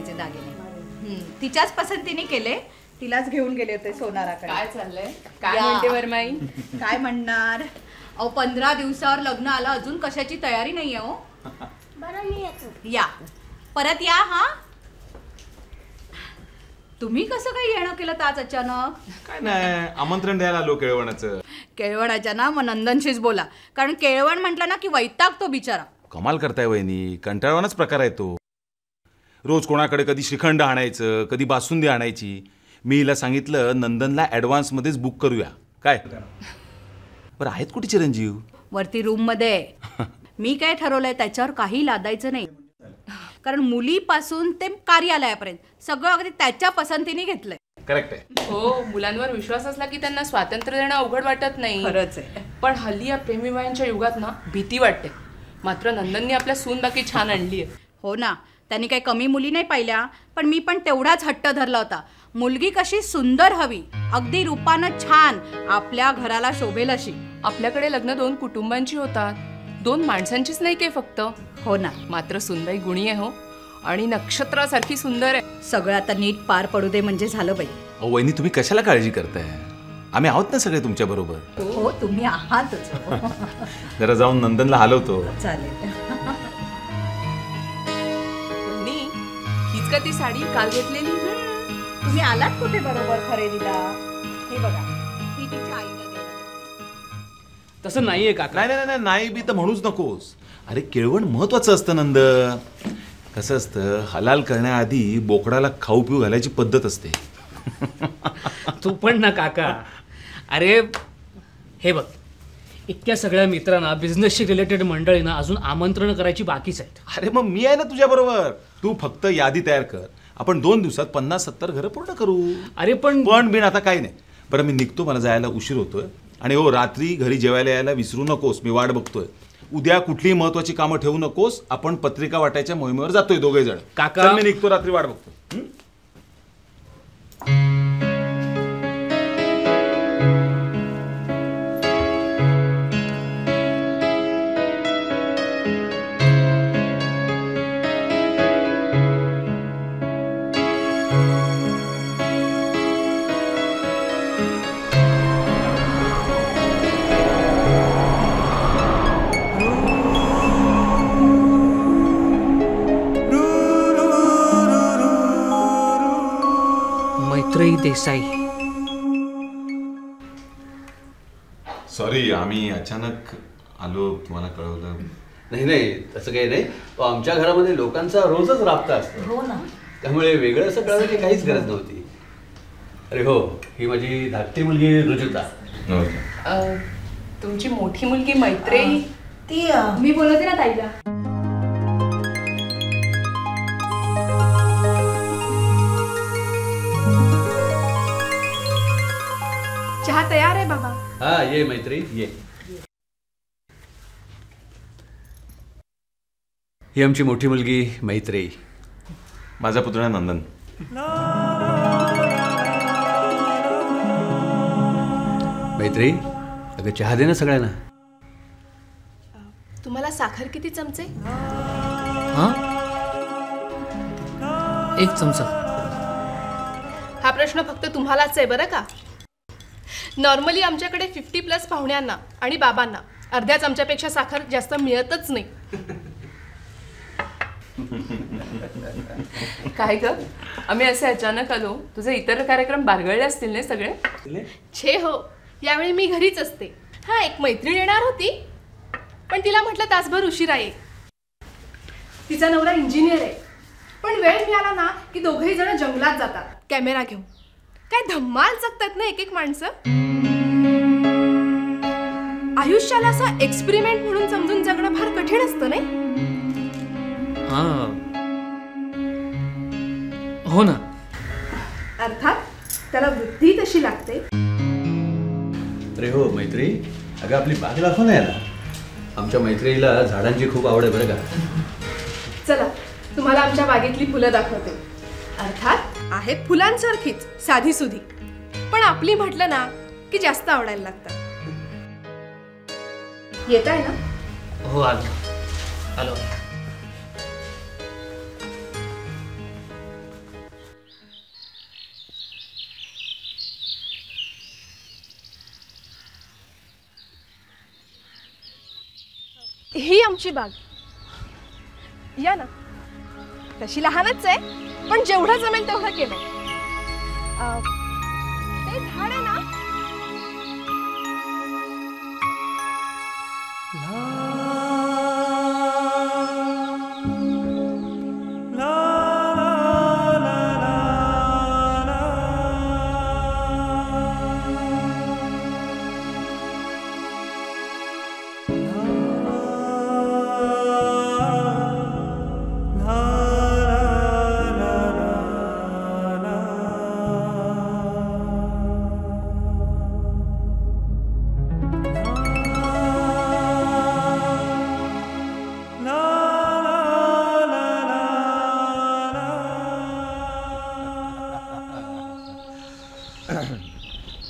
घ्यायचे दागिने. तिच्याच पसंतीने केले, तिलाच घेऊन गेले होते सोनाराकडे. काय चाललंय, काय म्हणते वरमाई? काय म्हणणार, अहो 15 दिवसावर लग्न आलं, अजून कशाची तयारी नाहीये हो. बरं मी येतो. या परत या. हा तुम्ही कसं काही येणं केलं आज अचानक? काय नाही, आमंत्रण द्यायला आलो केळवणाचं. केळवणाच्या ना, मग नंदनशीच बोला, कारण केळवण म्हटलं ना की वैतागतो बिचारा. कमाल करताय वहिनी, कंटाळवानाच प्रकार आहे तो. रोज कोणाकडे कधी श्रीखंड आणायचं, कधी बासुंदी आणायची. मी हिला सांगितलं नंदनला ॲडव्हान्समध्येच बुक करूया. काय बरं, आहेत कुठे चिरंजीव? वरती रूम मध्ये. मी काय ठरवलंय त्याच्यावर काही लादायचं नाही, कारण मुलीपासून ते कार्यालयापर्यंत सगळं अगदी त्याच्या पसंतीने घेतलंय. करेक्ट आहे. हो, मुलांवर विश्वास असला की त्यांना स्वातंत्र्य देणं अवघड वाटत नाही. खरंच आहे. पण हल्ली या प्रेमीवायांच्या युगात ना भीती वाटते. मात्र नंदननी आपल्या सून बाकी छान आणली आहे. हो ना, त्यांनी काही कमी मुली नाही पाहिल्या, पण मी पण तेवढाच हट्ट धरला होता. मुलगी कशी सुंदर हवी, अगदी रूपानं छान, आपल्या घराला शोभेल अशी. आपल्याकडे लग्न 2 कुटुंबांची होतात, 2 माणसांचीच नाही काय फक्त. हो ना. मात्र सुनबाई गुणी आहे हो, आणि नक्षत्रासारखी सुंदर आहे. सगळं आता नीट पार पडू दे म्हणजे झालं बाई. अहो वहिनी, तुम्ही कशाला काळजी करताय? आम्ही आहोत ना सगळे तुमच्या बरोबर. हो, तुम्ही आहातच. जरा जाऊन नंदनला हलवतो. चालेल. हीच का ती साडी काल घेतलेली? तुम्ही आलात कुठे बरोबर खरेदीला? हे बघा, ही तिच्या आईला देणार. तसं नाहीये काका. नाही नाही बी तर म्हणूच नकोस. अरे केळवण महत्वाचं असतं नंद. कसं असतं, हलाल करण्याआधी बोकडाला खाऊ पिऊ घालायची पद्धत असते. तू पण ना काका. अरे हे बघ, इतक्या सगळ्या मित्रांना, बिझनेसशी रिलेटेड मंडळींना अजून आमंत्रण करायची बाकीच आहेत. अरे मग मी आहे ना तुझ्या बरोबर. तू फक्त यादी तयार कर, आपण 2 दिवसात 50-70 घरं पूर्ण करू. अरे पण बिन आता काही नाही. बरं मी निघतो, मला जायला उशीर होतोय. आणि हो, रात्री घरी जेवायला यायला विसरू नकोस, मी वाट बघतोय. उद्या कुठलीही महत्वाची कामं ठेवू नकोस. आपण पत्रिका वाटायच्या मोहिमेवर जातोय 2 जण. काका, मी निघतो, रात्री वाट बघतो. मैत्रेयी देसाई. सॉरी, आम्ही अचानक आलो, तुम्हाला कळवलं नाही, तसं काही नाही. आमच्या घरामध्ये लोकांचा रोजच राबता असतो. हो ना. त्यामुळे वेगळं असं कळवायची काहीच गरज नव्हती. अरे हो, ही माझी धाकटी मुलगी रुजुता. तुमची मोठी मुलगी मैत्रेयी? ती मी बोलते ना ताईला. चहा तयार आहे बाबा. हा, ये मैत्री, ये. ही आमची मोठी मुलगी मैत्रेयी. माझा पुतळा नंदन. मैत्रेयी, अगं चहा दे ना सगळ्यांना. तुम्हाला साखर किती चमचे? हा, 1 चमचा. हा प्रश्न फक्त तुम्हालाच आहे बरं का. नॉर्मली आमच्याकडे 50+ पाहुण्यांना आणि बाबांना अर्ध्या चमच्यापेक्षा साखर जास्त मिळतच नाही. काय ग, आम्ही असे अचानक आलो, तुझे इतर कार्यक्रम बारगळले असतील ना सगळे? छे हो, यावेळी मी घरीच असते. हा, एक मैत्रीण येणार होती, पण तिला म्हटलं तासभर उशिरा ये. तिचा नवरा इंजिनियर आहे, पण वेळ मिळाला ना की दोघेही जण जंगलात जातात कॅमेरा घेऊन. काय धम्माल जगतात ना एक माणसं. आयुष्याला असं एक्सपेरिमेंट म्हणून समजून जगणं फार कठीण असतं नाही? हा, हो ना. अर्थात त्याला वृत्ती तशी लागते. अरे हो मैत्री, अगं आपली बाग दाखव ना याला. आमच्या मैत्रीला झाडांची खूप आवड आहे बरं का. चला, तुम्हाला आमच्या बागेतली फुलं दाखवते. अर्थात आहेत फुलांसारखीच साधी सुधी, पण आपली म्हटलं ना की जास्त आवडायला लागतात. येत आहे ना? हो, आलो. ही आमची बाग. या ना. तशी लहानच आहे पण जेवढं जमेल तेवढं केलंय. ते झाड आहे ना.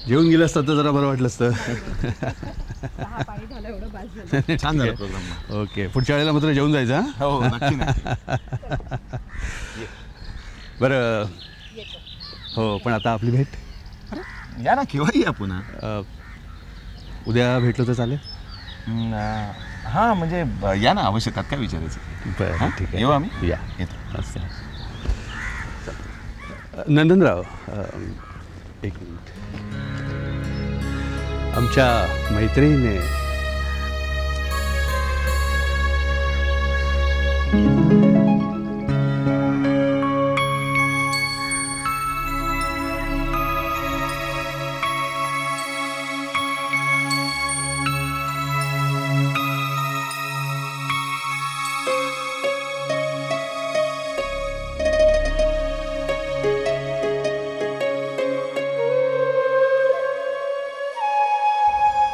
जेवून गेलं असतं तर जरा बरं वाटलं असतं. छान झालं प्रोग्राम. ओके, पुढच्या वेळेला मात्र जेवून जायचं. हो नक्की नक्की. बरं. हो, पण आता आपली भेट या ना, केव्हाही या पुन्हा. उद्या भेटलो तर चालेल. हां म्हणजे या ना, आवश्यकात काय विचारायचं. बरं ठीक आहे, येऊ आम्ही. या येतो. असं. नंदनराव, एक मिनिट. आमच्या मैत्रिणीने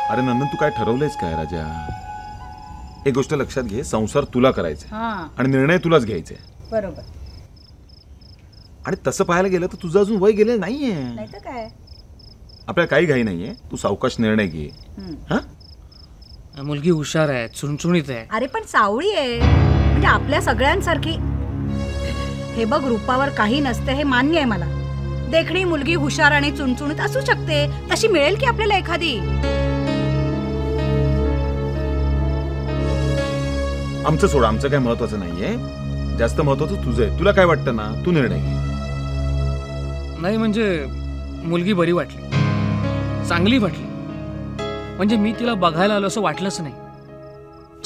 अरे नंदन, तू काय ठरवलंयस काय राजा? एक गोष्ट लक्षात घे, संसार तुला करायचा आणि निर्णय तुलाच घ्यायचे. बरोबर. आणि तसं पाहायला गेलं तर तुझं अजून वय गेलेलं नाहीये. नाही तर काय, आपल्याला काही घाई नाहीये. तू सावकाश निर्णय घे. हा, मुलगी हुशार आहे, चुणचुणीत आहे. अरे पण सावळी आहे, म्हणजे आपल्या सगळ्यांसारखी. हे बघ, रूपावर काही नसते हे मान्य आहे मला. देखणी मुलगी हुशार आणि चुणचुणीत असू शकते, तशी मिळेल की आपल्याला एखादी. आमचं सोडा, आमचं काय महत्वाचं नाहीये. जास्त महत्वाचं तुझं आहे. तुला काय वाटतं ना, तू निर्णय घे. नाही म्हणजे मुलगी बरी वाटली, चांगली वाटली. म्हणजे मी तिला बघायला आलो असं वाटलंच नाही.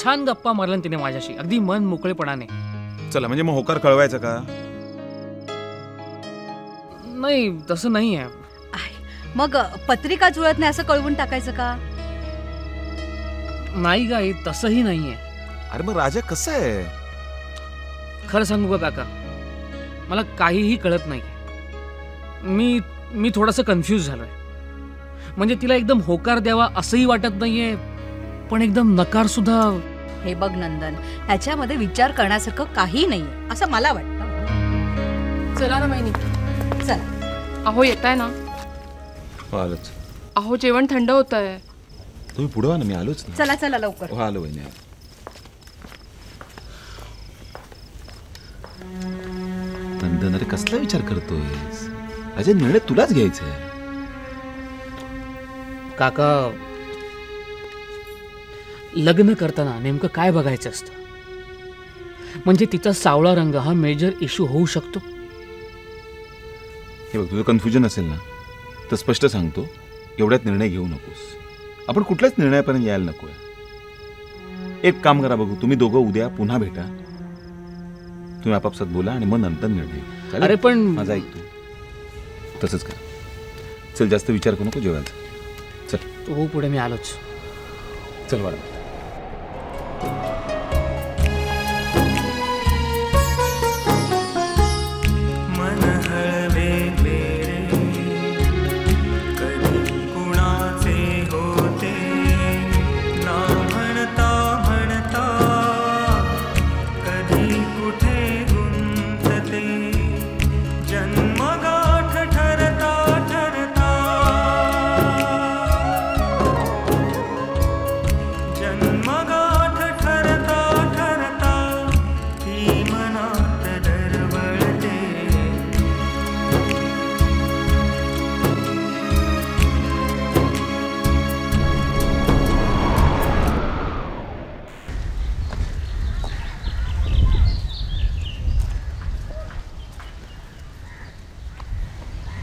छान गप्पा मारल्या तिने माझ्याशी, अगदी मन मोकळेपणाने. चला, म्हणजे मग होकार कळवायचं का? नाही, तसं नाही आहे. मग पत्रिका जुळत नाही असं कळवून टाकायचं का? नाही गाई, तसंही नाही आहे. अरे मग राजा कसं आहे? खरं सांगू का काका, मला काहीही कळत नाही. मी थोडंसं कन्फ्यूज झालोय. म्हणजे तिला एकदम होकार द्यावा असंही वाटत नाहीये, पण एकदम नकार सुद्धा. हे बघ नंदन, ह्याच्यामध्ये विचार करण्यासारखं काही नाहीये असं मला वाटतं. चला ना बहिणी. चला. अहो येताय ना? आलोच. अहो जेवण थंड होत आहे. तुम्ही पुढे ना, मी आलोच ना. चला चला लवकर. हो आलो बहिणी. नंदन, अरे कसला विचार करतोयस? अजय, निर्णय तुलाच घ्यायचा आहे. काका, लग्न करताना नेमकं काय बघायचं असतं? म्हणजे तिचा सावळा रंग हा मेजर इश्यू होऊ शकतो. हे बघ, तुझं कन्फ्युजन असेल ना तर स्पष्ट सांगतो, एवढ्यात निर्णय घेऊ नकोस. आपण कुठल्याच निर्णयापर्यंत यायला नकोय. एक काम करा बघू, तुम्ही दोघं उद्या पुन्हा भेटा. तुम्ही आपापसात बोला आणि मग नंतर निर्णय घ्या. अरे पण माझा ऐक, तू तसंच कर. चल, जास्त विचार करू नको जेवायला. चल. हो, पुढे मी आलोच. चल वाढ.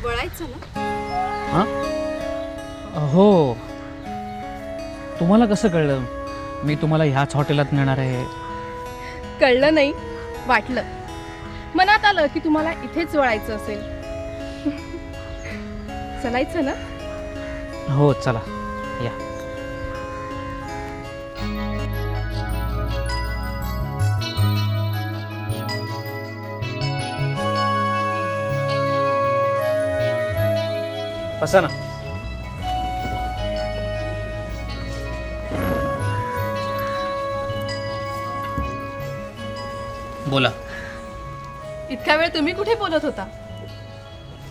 वळायचं ना? हां हो. तुम्हाला कसं कळलं मी तुम्हाला ह्याच हॉटेलात नेणार आहे? कळलं नाही, वाटलं. मनात आलं की तुम्हाला इथेच वळायचं असेल. चलायचं ना? हो चला या. बसा ना. बोला. इतका वेळ तुम्ही कुठे बोलत होता?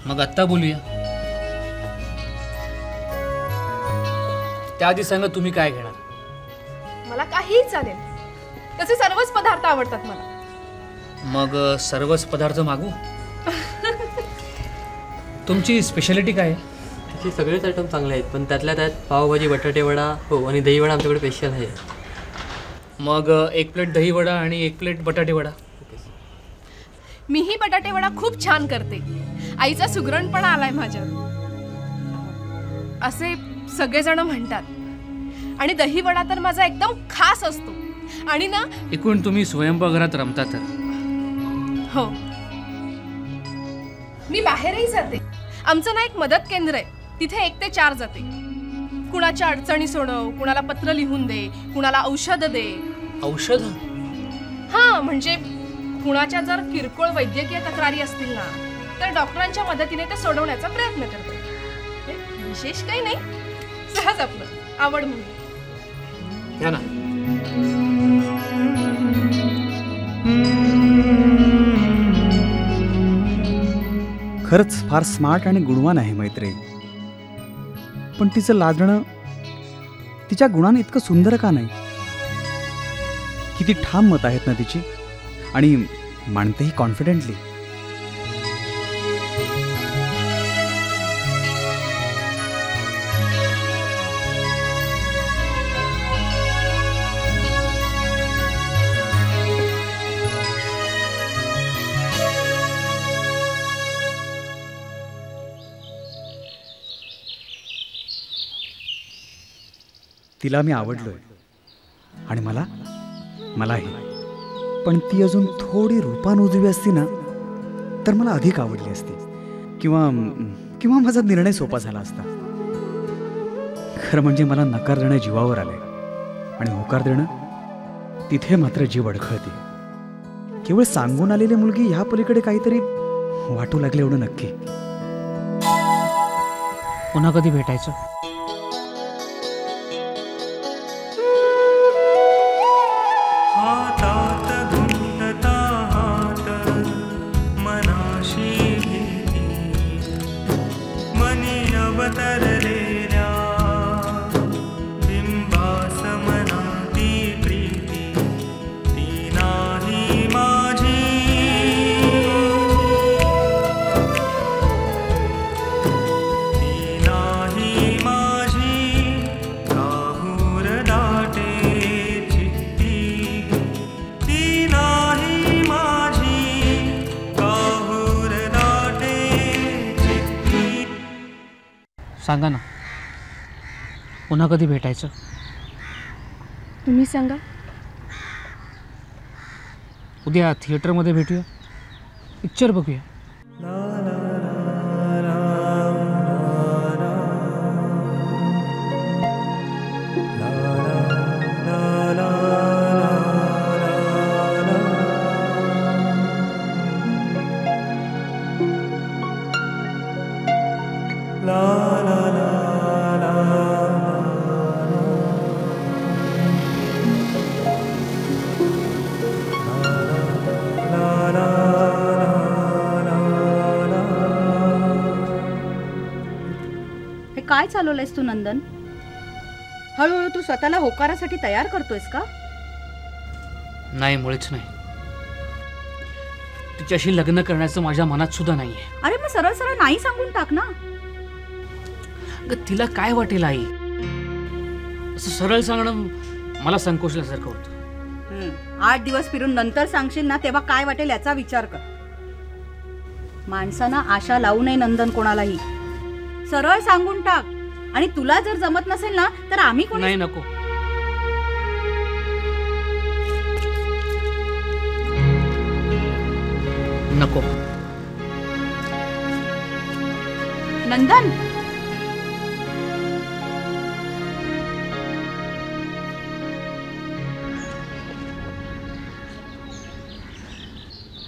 मग आत्ता बोलूया. त्याआधी सांगा तुम्ही काय घेणार? मला काहीही चालेल. तसे सर्वच पदार्थ आवडतात मला. मग सर्वच पदार्थ मागू? तुमची स्पेशालिटी काय आहे? त्याचे सगळेच आयटम चांगले आहेत, पण त्यातल्या त्यात पावभाजी, बटाटे वडा हो आणि दही वडा आमच्याकडे स्पेशल आहे. मग एक प्लेट दही वडा आणि एक प्लेट बटाटे वडा. मीही बटाटे वडा खूप छान करते. आईचा सुगरणपणा आलाय माझ्यावर असे सगळेजण म्हणतात. आणि दही वडा तर माझा एकदम खास असतो. आणि ना एकूण तुम्ही स्वयंपाकघरात रमता तर? हो, मी बाहेरही जाते. आमचं ना एक मदत केंद्र आहे, तिथे 1 ते 4 जाते. कुणाच्या अडचणी सोडव, कुणाला पत्र लिहून दे, कुणाला औषध दे. औषध? हा, म्हणजे कुणाच्या जर किरकोळ वैद्यकीय तक्रारी असतील ना तर डॉक्टरांच्या मदतीने ते सोडवण्याचा प्रयत्न करते. विशेष काही नाही, सहज आपलं आवड म्हणून. घ्या ना. खरंच फार स्मार्ट आणि गुणवान आहे मैत्रेयी. पण तिचं लाजणं तिच्या गुणांनी इतकं सुंदर का नाही? किती ठाम मत आहेत ना तिची, आणि मानतेही कॉन्फिडेंटली. तिला मी आवडलोय आणि मलाही. पण ती अजून थोडी रूपान उजवी असती ना तर मला अधिक आवडली असती, किंवा माझा निर्णय सोपा झाला असता. खरं म्हणजे मला नकार देणं जीवावर आलंय आणि होकार देणं तिथे मात्र जीव अडखळते. केवळ सांगून आलेली मुलगी ह्या पलीकडे काहीतरी वाटू लागले एवढं नक्की. पुन्हा कधी भेटायचं? सांगा ना, पुन्हा कधी भेटायचं? तुम्ही सांगा. उद्या थिएटरमध्ये भेटूया, पिक्चर बघूया. काय चालवलंयस तू नंदन? हळूहळू तू स्वतःला होकारासाठी तयार करतोयस का? नाही, मुळीच नाही. तिच्याशी लग्न करण्याचं माझ्या मनात सुद्धा नाहीये. अरे मग सरळ सरळ नाही सांगून टाक ना. तिला काय वाटेल आई? असं सरळ सांगणं मला संकोचल्यासारखं होतं. 8 दिवस फिरून नंतर सांगशील ना तेव्हा काय वाटेल याचा विचार कर. माणसानं आशा लावू नये नंदन कोणालाही. सरळ सांगून टाक. आणि तुला जर जमत नसेल ना तर आम्ही कोणी. नाही, नको. नको. नंदन,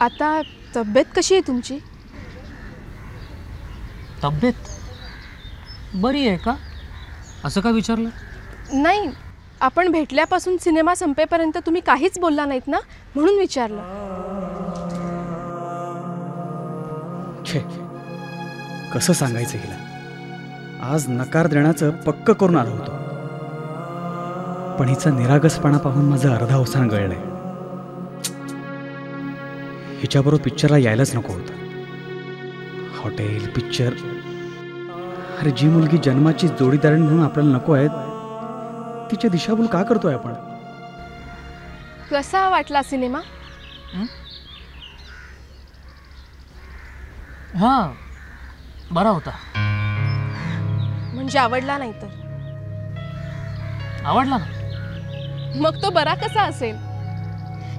आता तब्येत कशी आहे तुमची? तब्येत बरी आहे का? असं का विचारलं? नाही, आपण भेटल्यापासून सिनेमा संपेपर्यंत तुम्ही काहीच बोलला नाहीत ना, म्हणून विचारलं. छे, कसं सांगायचं हिला. आज नकार देण्याचं पक्क करून आलो होतो, पण हिचा निरागसपणा पाहून माझं अर्धा अवसान गळलंय. हिच्याबरोबर पिक्चरला यायलाच नको होतं. Hotel, picture. अरे जी मुलगी जन्माची जोडीदारण म्हणून आपल्याला नको आहेत, तिची दिशाभूल का करतोय आपण? कसा वाटला सिनेमा? हां, बरा होता. म्हणजे आवडला नाही तर? आवडला ना. मग तो बरा कसा असेल?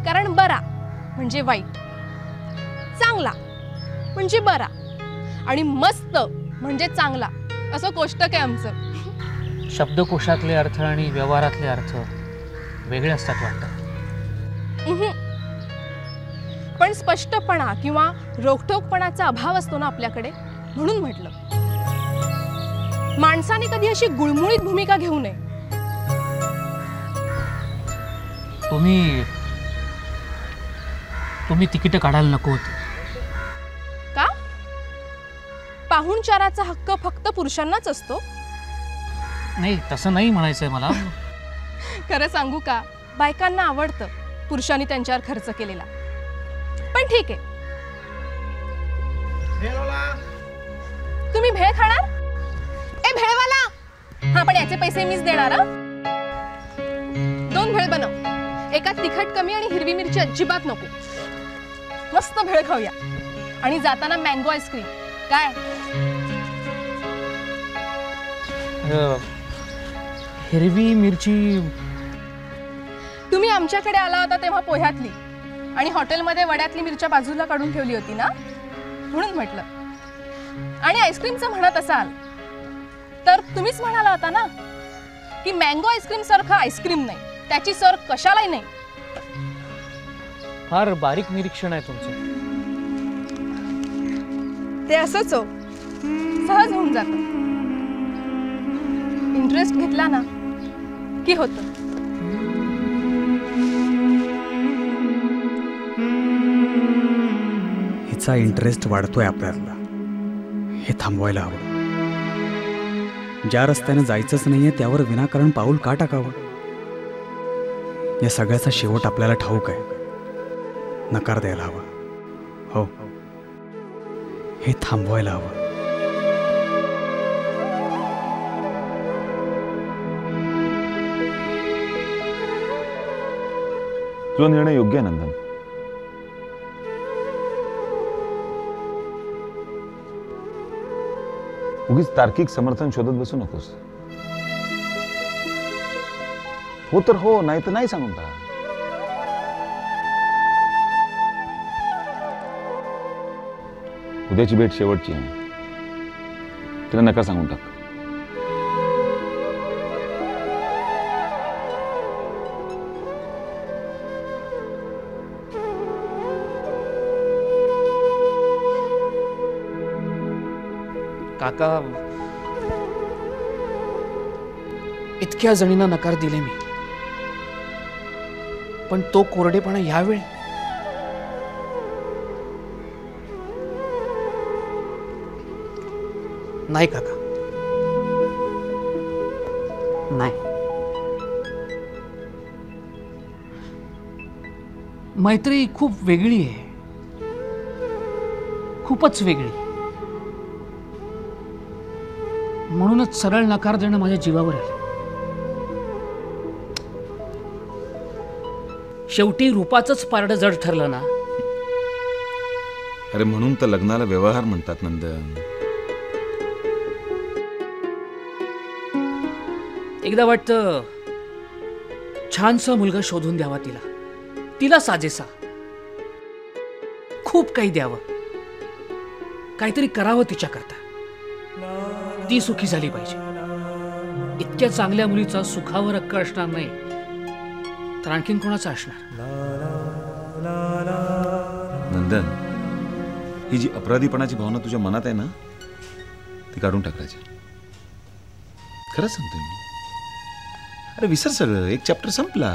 कारण बरा म्हणजे वाईट, चांगला म्हणजे बरा आणि मस्त म्हणजे चांगला, असं कोष्टक आहे आमचं. शब्दकोशातले अर्थ आणि व्यवहारातले अर्थ वेगळे असतात वाटतं. पण स्पष्टपणा किंवा रोखठोकपणाचा अभाव असतो ना आपल्याकडे, म्हणून म्हटलं. माणसाने कधी अशी गुळमुळीत भूमिका घेऊ नये. तुम्ही तिकीट काढायला नको होती का? पाहुणचाराचा हक्क फक्त पुरुषांनाच असतो? नाही, तसं नाही म्हणायचंय मला. खरं सांगू का, बायकांना आवडतं पुरुषांनी त्यांच्यावर खर्च केलेला. पण ठीक आहे, तुम्ही भेळ खाणार? ए भेळवाला, हा पण याचे पैसे मीच देणार. 2 भेळ बनव, एकात तिखट कमी आणि हिरवी मिरची अजिबात नको. मस्त भेळ खाऊया आणि जाताना मँगो आईस्क्रीम. काय? हिरवी मिरची? तुम्ही आमच्याकडे आला होता तेव्हा पोह्यातली आणि हॉटेलमध्ये वड्यातली मिरच्या बाजूला काढून ठेवली होती ना, म्हणून म्हटलं. आणि आईस्क्रीमचं म्हणत असाल तर तुम्हीच म्हणाला होता ना की मँगो आईस्क्रीम सारखं आईस्क्रीम नाही, त्याची सर कशालाही नाही. फार बारीक निरीक्षण आहे तुमचं. ते असंच हो, सहज होऊन जातं. इंटरेस्ट घेतला ना की होतं. हिचा इंटरेस्ट वाढतोय आपल्याला, हे थांबवायला हवं. ज्या रस्त्याने जायचंच नाहीये त्यावर विनाकारण पाऊल का टाकावं? या सगळ्याचा शेवट आपल्याला ठाऊक आहे. नकार द्यायला हवा. हो, हे थांबवायला हवं. तुझा निर्णय योग्य आहे नंदन. उगीच तार्किक समर्थन शोधत बसू नकोस. हो तर हो, नाही तर नाही सांगून टाक. उद्याची भेट शेवटची आहे, तिला नकार सांगून टाक. काका, इतक्या जणींना नकार दिले मी, पण तो कोरडेपणा यावेळी? नाही काका, नाही. मैत्री खूप वेगळी आहे, खूपच वेगळी. म्हणूनच सरळ नकार देणं माझ्या जीवावर आहे. शेवटी रूपाचंच पारडं जड ठरलं ना. अरे म्हणून तर लग्नाला व्यवहार म्हणतात नंदन. एकदा वाटतं छानसा मुलगा शोधून द्यावा तिला, तिला साजेसा, खूप काही द्यावं, काहीतरी करावं तिच्याकरता. ती सुखी झाली पाहिजे. इतक्या चांगल्या मुलीचा सुखावर हक्क असणार नाही तर आणखीन कोणाचा असणार. नंदन, ही जी अपराधीपणाची भावना तुझ्या मनात आहे ना, ती काढून टाकायची. खरंच सांगतोय मी. अरे विसर सगळं, एक चॅप्टर संपला.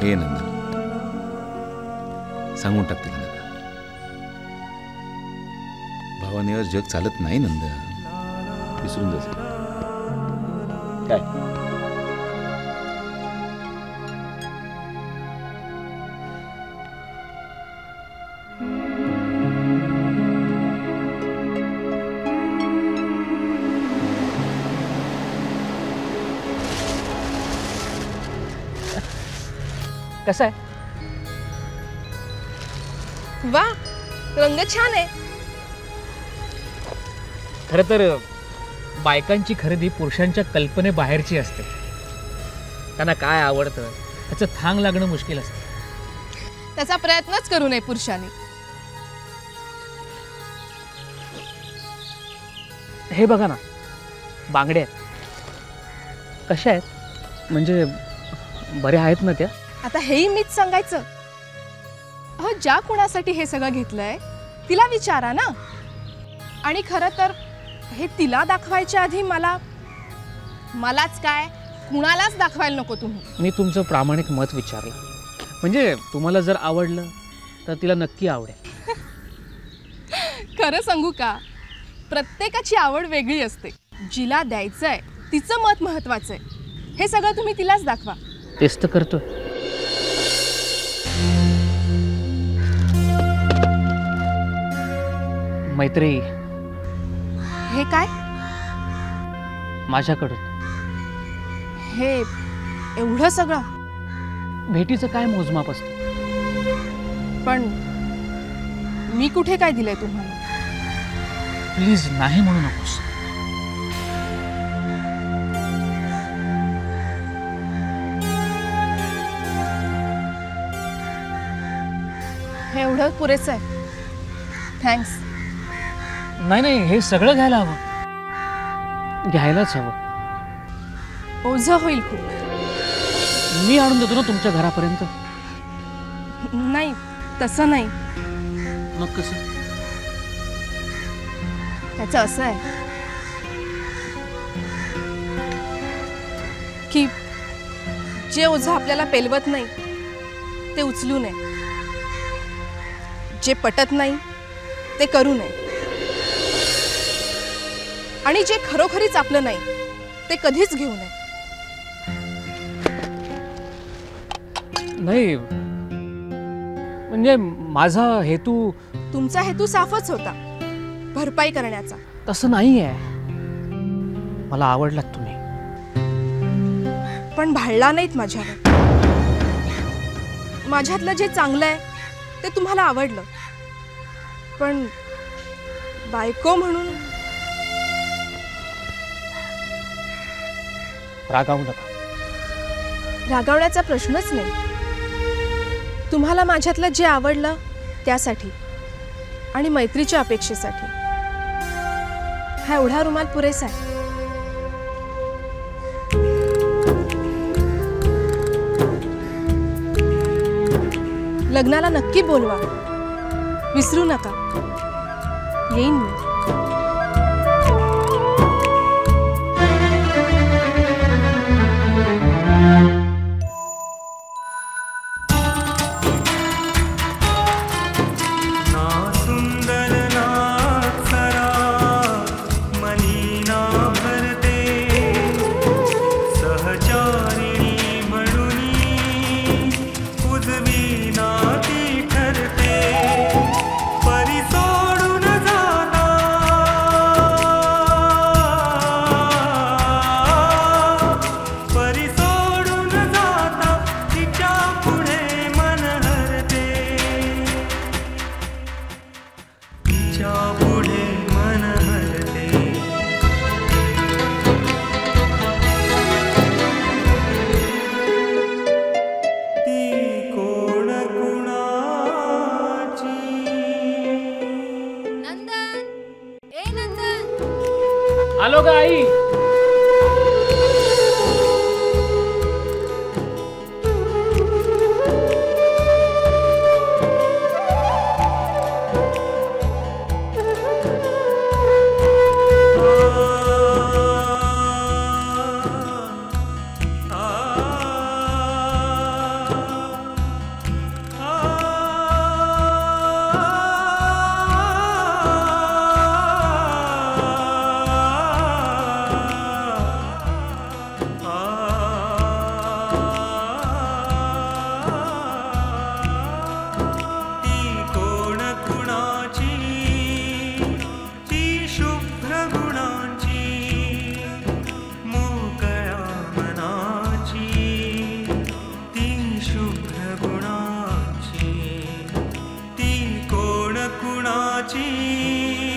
हे नंदन, सांगून टाक तिला नका. भावाने जग चालत नाही नंदन, विसरून जायचं. काय कसं आहे? वा, रंग छान आहे. खरं तर बायकांची खरेदी पुरुषांच्या कल्पनेबाहेरची असते. त्यांना काय आवडतं त्याचं थांग लागणं मुश्किल असतं. त्याचा प्रयत्नच करू नये पुरुषांनी. हे बघा ना, बांगड्या कशा आहेत? म्हणजे बऱ्या आहेत ना त्या? आता हेही मीच सांगायचं? अहो, ज्या कुणासाठी हे सगळं घेतलंय तिला विचारा ना. आणि खरं तर हे तिला दाखवायच्या आधी मलाच काय, कुणालाच दाखवायला नको तुम्ही. मी तुमचं प्रामाणिक मत विचारलं. म्हणजे तुम्हाला जर आवडलं तर तिला नक्की आवडेल. खरं सांगू का, प्रत्येकाची आवड वेगळी असते. जिला द्यायचंय तिचं मत महत्वाचं आहे. हे सगळं तुम्ही तिलाच दाखवा. तेच तर करतोय. मैत्री, हे काय? माझ्याकडून हे एवढं सगळं? भेटीचं काय मोजमाप असतं? पण मी कुठे काय दिलंय तुम्हाला? प्लीज नाही म्हणू नकोस. हे एवढं पुरेसं आहे. थँक्स. नाही नाही, हे सगळं घ्यायला हवं. घ्यायलाच हवं. ओझं होईल खूप. मी आणून देतो ना तुमच्या घरापर्यंत. नाही, तसं नाही. मग कसं? त्याचं असं आहे की जे ओझं आपल्याला पेलवत नाही ते उचलू नये, जे पटत नाही ते करू नये, आणि जे खरोखरीच आपलं नाही ते कधीच घेऊ नये. नाही म्हणजे माझा हेतू. तुमचा हेतू साफच होता, भरपाई करण्याचा. तसं नाही आहे. मला आवडलात तुम्ही, पण भाळला नाहीत माझ्यावर. माझ्यातलं जे चांगलं आहे ते तुम्हाला आवडलं, पण बायको म्हणून. रागावू नका. रागावण्याचा प्रश्नच नाही. तुम्हाला माझ्यातलं जे आवडलं त्यासाठी आणि मैत्रीच्या अपेक्षेसाठी हा एवढा रुमाल पुरेसा आहे. लग्नाला नक्की बोलवा, विसरू नका. येईन मी. परी सोडून जाता आलो का आई? कुणाची